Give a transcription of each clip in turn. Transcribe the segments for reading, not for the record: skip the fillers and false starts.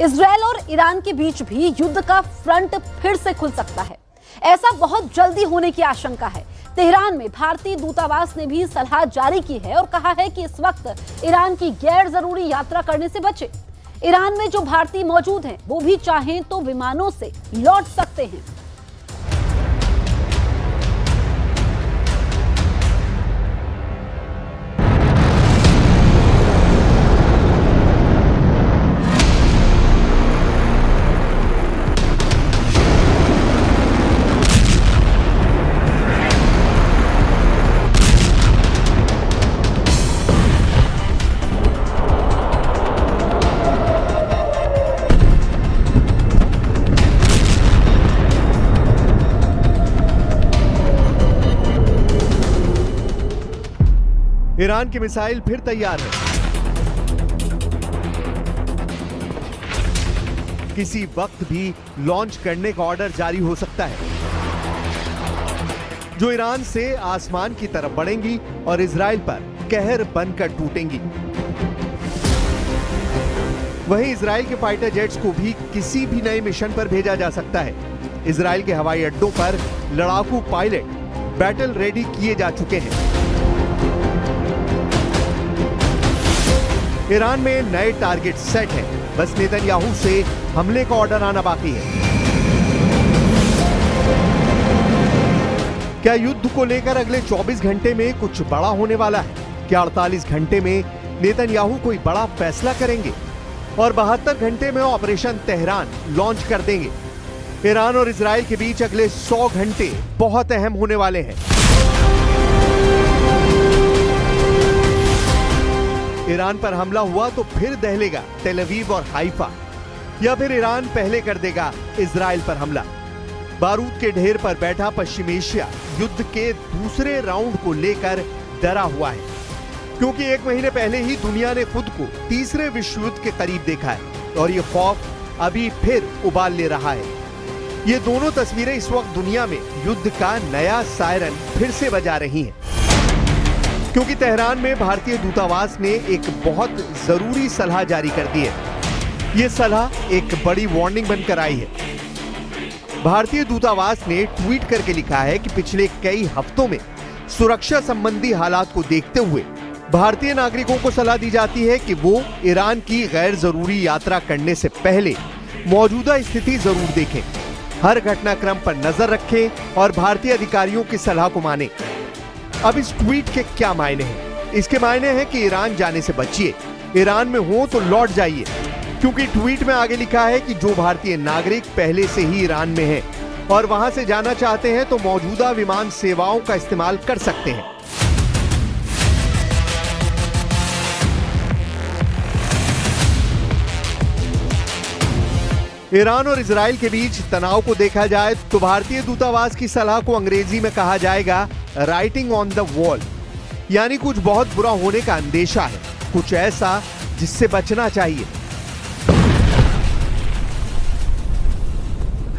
Israel और Iran के बीच भी युद्ध का फ्रंट फिर से खुल सकता है। ऐसा बहुत जल्दी होने की आशंका है। तेहरान में भारतीय दूतावास ने भी सलाह जारी की है और कहा है कि इस वक्त ईरान की गैर जरूरी यात्रा करने से बचे। ईरान में जो भारतीय मौजूद हैं वो भी चाहें तो विमानों से लौट सकते हैं। ईरान की मिसाइल फिर तैयार है। किसी वक्त भी लॉन्च करने का ऑर्डर जारी हो सकता है, जो ईरान से आसमान की तरफ बढ़ेंगी और इजराइल पर कहर बनकर टूटेंगी। वहीं इजराइल के फाइटर जेट्स को भी किसी भी नए मिशन पर भेजा जा सकता है। इजराइल के हवाई अड्डों पर लड़ाकू पायलट बैटल रेडी किए जा चुके हैं। ईरान में नए टारगेट सेट हैं, बस नेतन्याहू से हमले का ऑर्डर आना बाकी है। क्या युद्ध को लेकर अगले 24 घंटे में कुछ बड़ा होने वाला है? क्या 48 घंटे में नेतन्याहू कोई बड़ा फैसला करेंगे और 72 घंटे में ऑपरेशन तेहरान लॉन्च कर देंगे? ईरान और इजराइल के बीच अगले 100 घंटे बहुत अहम होने वाले हैं। ईरान पर हमला हुआ तो फिर दहलेगा तेल अवीव और हाइफा, या फिर ईरान पहले कर देगा इजराइल पर हमला। बारूद के ढेर पर बैठा पश्चिम एशिया युद्ध के दूसरे राउंड को लेकर डरा हुआ है, क्योंकि 1 महीने पहले ही दुनिया ने खुद को तीसरे विश्व युद्ध के करीब देखा है और ये खौफ अभी फिर उबाल ले रहा है। ये दोनों तस्वीरें इस वक्त दुनिया में युद्ध का नया सायरन फिर से बजा रही हैं, क्योंकि तेहरान में भारतीय दूतावास ने एक बहुत जरूरी सलाह जारी कर दी है। यह सलाह एक बड़ी वार्निंग बनकर आई है। भारतीय दूतावास ने ट्वीट करके लिखा है कि पिछले कई हफ्तों में सुरक्षा संबंधी हालात को देखते हुए भारतीय नागरिकों को सलाह दी जाती है कि वो ईरान की गैर जरूरी यात्रा करने से पहले मौजूदा स्थिति जरूर देखें, हर घटनाक्रम पर नजर रखें और भारतीय अधिकारियों की सलाह को मानें। अब इस ट्वीट के क्या मायने हैं? इसके मायने हैं कि ईरान जाने से बचिए, ईरान में हो तो लौट जाइए, क्योंकि ट्वीट में आगे लिखा है कि जो भारतीय नागरिक पहले से ही ईरान में हैं और वहां से जाना चाहते हैं तो मौजूदा विमान सेवाओं का इस्तेमाल कर सकते हैं। ईरान और इजराइल के बीच तनाव को देखा जाए तो भारतीय दूतावास की सलाह को अंग्रेजी में कहा जाएगा राइटिंग ऑन द वॉल, यानी कुछ बहुत बुरा होने का अंदेशा है, कुछ ऐसा जिससे बचना चाहिए।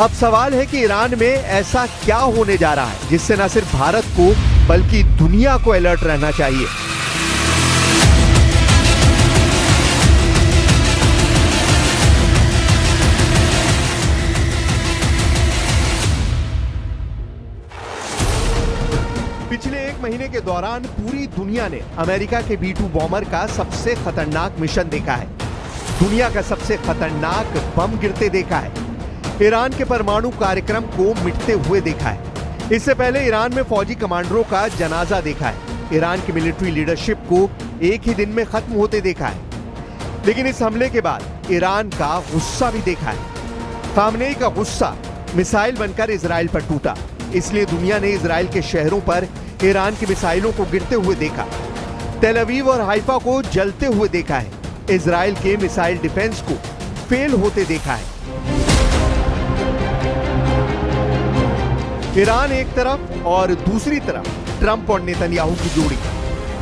अब सवाल है कि ईरान में ऐसा क्या होने जा रहा है जिससे न सिर्फ भारत को बल्कि दुनिया को अलर्ट रहना चाहिए। पिछले 1 महीने के दौरान पूरी दुनिया ने अमेरिका के B-2 बॉम्बर का सबसे खतरनाक मिशन देखा है, दुनिया का सबसे खतरनाक बम गिरते देखा है, ईरान के परमाणु कार्यक्रम को मिटते हुए देखा है। इससे पहले ईरान में फौजी कमांडरों का जनाजा देखा है, ईरान की मिलिट्री लीडरशिप को एक ही दिन में खत्म होते देखा है। लेकिन इस हमले के बाद ईरान का गुस्सा भी देखा है। खामनेई का गुस्सा मिसाइल बनकर इजराइल पर टूटा, इसलिए दुनिया ने इजराइल के शहरों पर ईरान की मिसाइलों को गिरते हुए देखा। तेल अवीव और हाइफा को जलते हुए देखा है, इजराइल के मिसाइल डिफेंस को फेल होते देखा है। ईरान एक तरफ और दूसरी तरफ ट्रंप और नेतन्याहू की जोड़ी,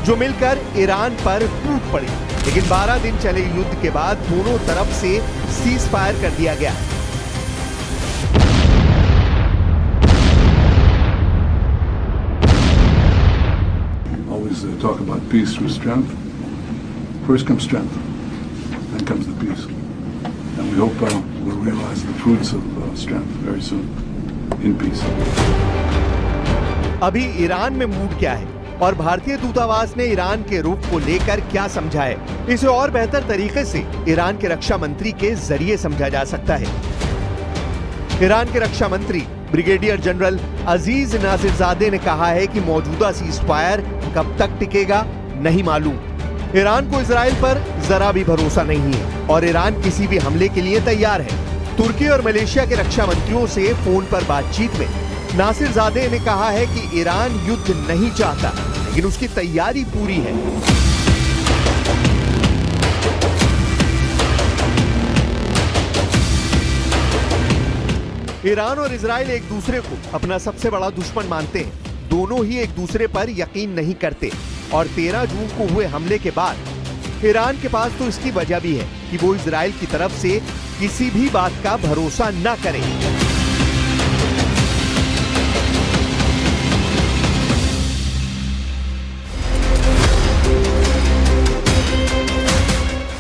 जो मिलकर ईरान पर टूट पड़ी। लेकिन 12 दिन चले युद्ध के बाद दोनों तरफ से सीज फायर कर दिया गया। Always talk about peace through strength. First comes strength, then comes the peace. And we hope we'll realize the fruits of strength very soon in peace. अभी ईरान में मूड क्या है और भारतीय दूतावास ने ईरान के रुख को लेकर क्या समझा है, इसे और बेहतर तरीके से ईरान के रक्षा मंत्री के जरिए समझा जा सकता है। ईरान के रक्षा मंत्री ब्रिगेडियर जनरल अजीज नासिरजादे ने कहा है कि मौजूदा सीज फायर कब तक टिकेगा नहीं मालूम। ईरान को इजराइल पर जरा भी भरोसा नहीं है और ईरान किसी भी हमले के लिए तैयार है। तुर्की और मलेशिया के रक्षा मंत्रियों से फोन पर बातचीत में नासिरजादे ने कहा है कि ईरान युद्ध नहीं चाहता, लेकिन उसकी तैयारी पूरी है। ईरान और इजराइल एक दूसरे को अपना सबसे बड़ा दुश्मन मानते हैं। दोनों ही एक दूसरे पर यकीन नहीं करते और 13 जून को हुए हमले के बाद ईरान के पास तो इसकी वजह भी है कि वो इजराइल की तरफ से किसी भी बात का भरोसा न करे।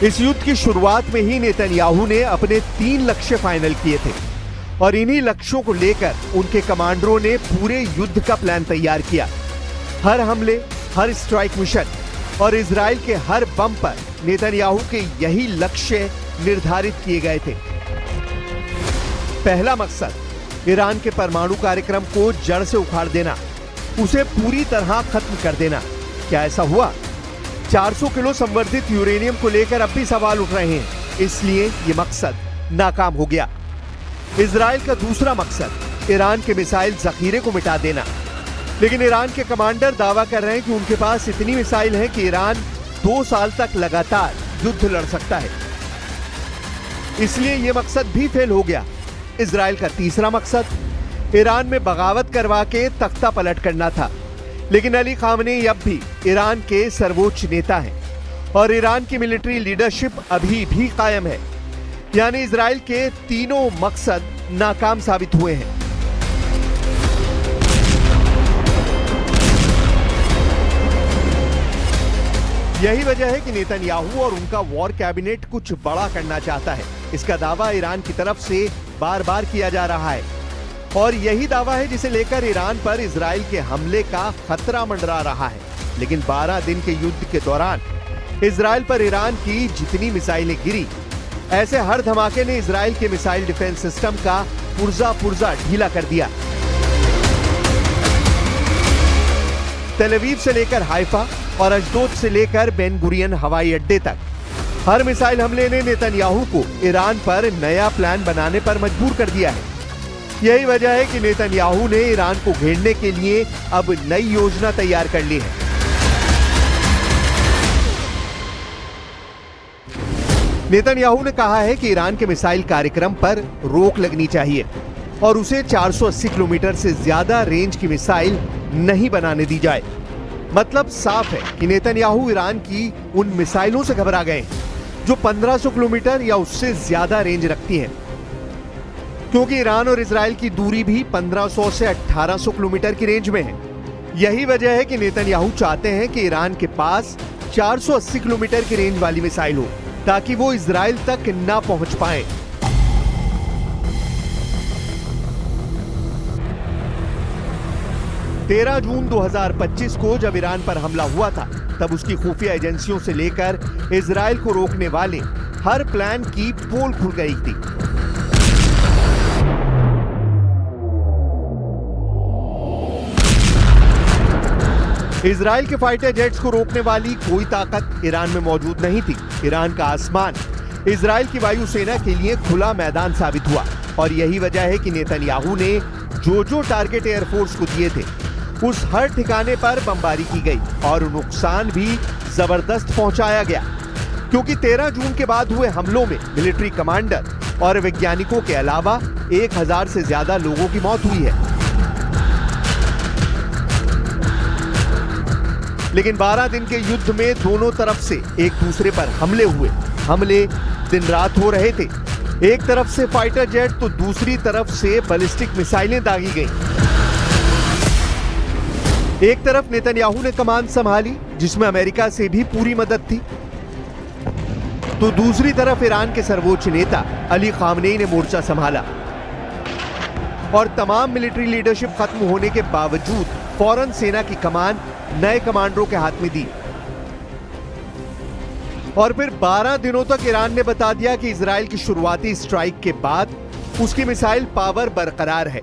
इस युद्ध की शुरुआत में ही नेतन्याहू ने अपने 3 लक्ष्य फाइनल किए थे और इन्हीं लक्ष्यों को लेकर उनके कमांडरों ने पूरे युद्ध का प्लान तैयार किया। हर हमले, हर स्ट्राइक मिशन और इजराइल के हर बम पर नेतन्याहू के यही लक्ष्य निर्धारित किए गए थे। पहला मकसद ईरान के परमाणु कार्यक्रम को जड़ से उखाड़ देना, उसे पूरी तरह खत्म कर देना। क्या ऐसा हुआ? 400 किलो संवर्धित यूरेनियम को लेकर अब भी सवाल उठ रहे हैं, इसलिए यह मकसद नाकाम हो गया। इजराइल का दूसरा मकसद ईरान के मिसाइल जखीरे को मिटा देना, लेकिन ईरान के कमांडर दावा कर रहे हैं कि उनके पास इतनी मिसाइल है कि ईरान 2 साल तक लगातार युद्ध लड़ सकता है, इसलिए यह मकसद भी फेल हो गया। इजराइल का तीसरा मकसद ईरान में बगावत करवा के तख्ता पलट करना था, लेकिन अली खामनेई अब भी ईरान के सर्वोच्च नेता हैं और ईरान की मिलिट्री लीडरशिप अभी भी कायम है, यानी इजराइल के तीनों मकसद नाकाम साबित हुए हैं। यही वजह है कि नेतन्याहू और उनका वॉर कैबिनेट कुछ बड़ा करना चाहता है। इसका दावा ईरान की तरफ से बार बार किया जा रहा है और यही दावा है जिसे लेकर ईरान पर इजराइल के हमले का खतरा मंडरा रहा है। लेकिन 12 दिन के युद्ध के दौरान इजराइल पर ईरान की जितनी मिसाइलें गिरी, ऐसे हर धमाके ने इजराइल के मिसाइल डिफेंस सिस्टम का पुर्जा ढीला कर दिया। तेल अवीव से लेकर हाइफा और अशदोद से लेकर बेन गुरियन हवाई अड्डे तक हर मिसाइल हमले ने नेतन्याहू को ईरान पर नया प्लान बनाने पर मजबूर कर दिया है। यही वजह है कि नेतन्याहू ने ईरान को घेरने के लिए अब नई योजना तैयार कर ली है। नेतन्याहू ने कहा है कि ईरान के मिसाइल कार्यक्रम पर रोक लगनी चाहिए और उसे 480 किलोमीटर से ज्यादा रेंज की मिसाइल नहीं बनाने दी जाए। मतलब साफ है कि नेतन्याहू ईरान की उन मिसाइलों से घबरा गए जो 1500 किलोमीटर या उससे ज्यादा रेंज रखती हैं, क्योंकि ईरान और इजराइल की दूरी भी 1500 से 1800 किलोमीटर की रेंज में है। यही वजह है कि नेतन्याहू चाहते हैं कि ईरान के पास 480 किलोमीटर की रेंज वाली मिसाइल हो, ताकि वो इजराइल तक ना पहुंच पाए। तेरह जून 2025 को जब ईरान पर हमला हुआ था, तब उसकी खुफिया एजेंसियों से लेकर इजराइल को रोकने वाले हर प्लान की पोल खुल गई थी। इजराइल के फाइटर जेट्स को रोकने वाली कोई ताकत ईरान में मौजूद नहीं थी। ईरान का आसमान इजराइल की वायुसेना के लिए खुला मैदान साबित हुआ और यही वजह है कि नेतन्याहू ने जो टारगेट एयरफोर्स को दिए थे, उस हर ठिकाने पर बमबारी की गई और नुकसान भी जबरदस्त पहुंचाया गया, क्योंकि 13 जून के बाद हुए हमलों में मिलिट्री कमांडर और वैज्ञानिकों के अलावा 1000 से ज्यादा लोगों की मौत हुई है। लेकिन 12 दिन के युद्ध में दोनों तरफ से एक दूसरे पर हमले हुए। हमले दिन रात हो रहे थे। एक तरफ से फाइटर जेट तो दूसरी तरफ से बैलिस्टिक मिसाइलें दागी गईं। एक तरफ नेतन्याहू ने कमान संभाली, जिसमें अमेरिका से भी पूरी मदद थी, तो दूसरी तरफ ईरान के सर्वोच्च नेता अली खामनेई ने मोर्चा संभाला और तमाम मिलिट्री लीडरशिप खत्म होने के बावजूद फौरन सेना की कमान नए कमांडरों के हाथ में दी। और फिर 12 दिनों तक ईरान ने बता दिया कि इजराइल की शुरुआती स्ट्राइक के बाद उसकी मिसाइल पावर बरकरार है।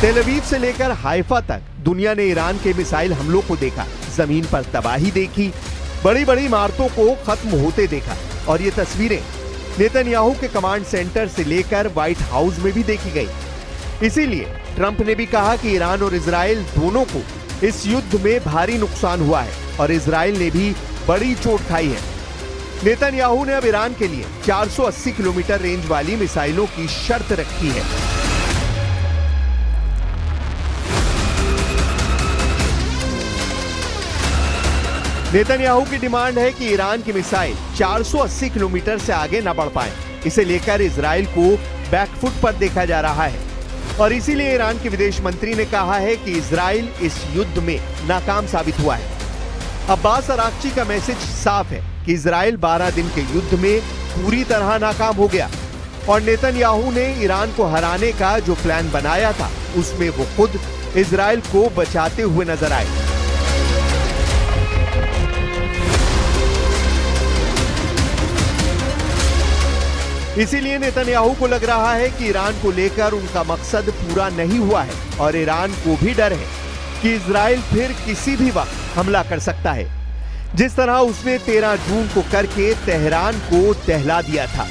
तेल अवीव से लेकर हाइफा तक दुनिया ने ईरान के मिसाइल हमलों को देखा, जमीन पर तबाही देखी, बड़ी बड़ी इमारतों को खत्म होते देखा। और ये तस्वीरें नेतन्याहू के कमांड सेंटर से लेकर व्हाइट हाउस में भी देखी गई। इसीलिए ट्रंप ने भी कहा कि ईरान और इजराइल दोनों को इस युद्ध में भारी नुकसान हुआ है और इजराइल ने भी बड़ी चोट खाई है। नेतन्याहू ने अब ईरान के लिए 480 किलोमीटर रेंज वाली मिसाइलों की शर्त रखी है। नेतन्याहू की डिमांड है कि ईरान की मिसाइल 480 किलोमीटर से आगे न बढ़ पाए। इसे लेकर इजराइल को बैकफुट पर देखा जा रहा है और इसीलिए ईरान के विदेश मंत्री ने कहा है कि इजराइल इस युद्ध में नाकाम साबित हुआ है। अब्बास अराक्ची का मैसेज साफ है कि इजराइल 12 दिन के युद्ध में पूरी तरह नाकाम हो गया और नेतन्याहू ने ईरान को हराने का जो प्लान बनाया था उसमें वो खुद इजराइल को बचाते हुए नजर आए। इसीलिए नेतन्याहू को लग रहा है कि ईरान को लेकर उनका मकसद पूरा नहीं हुआ है और ईरान को भी डर है कि इजराइल फिर किसी भी वक्त हमला कर सकता है, जिस तरह उसने 13 जून को करके तेहरान को दहला दिया था।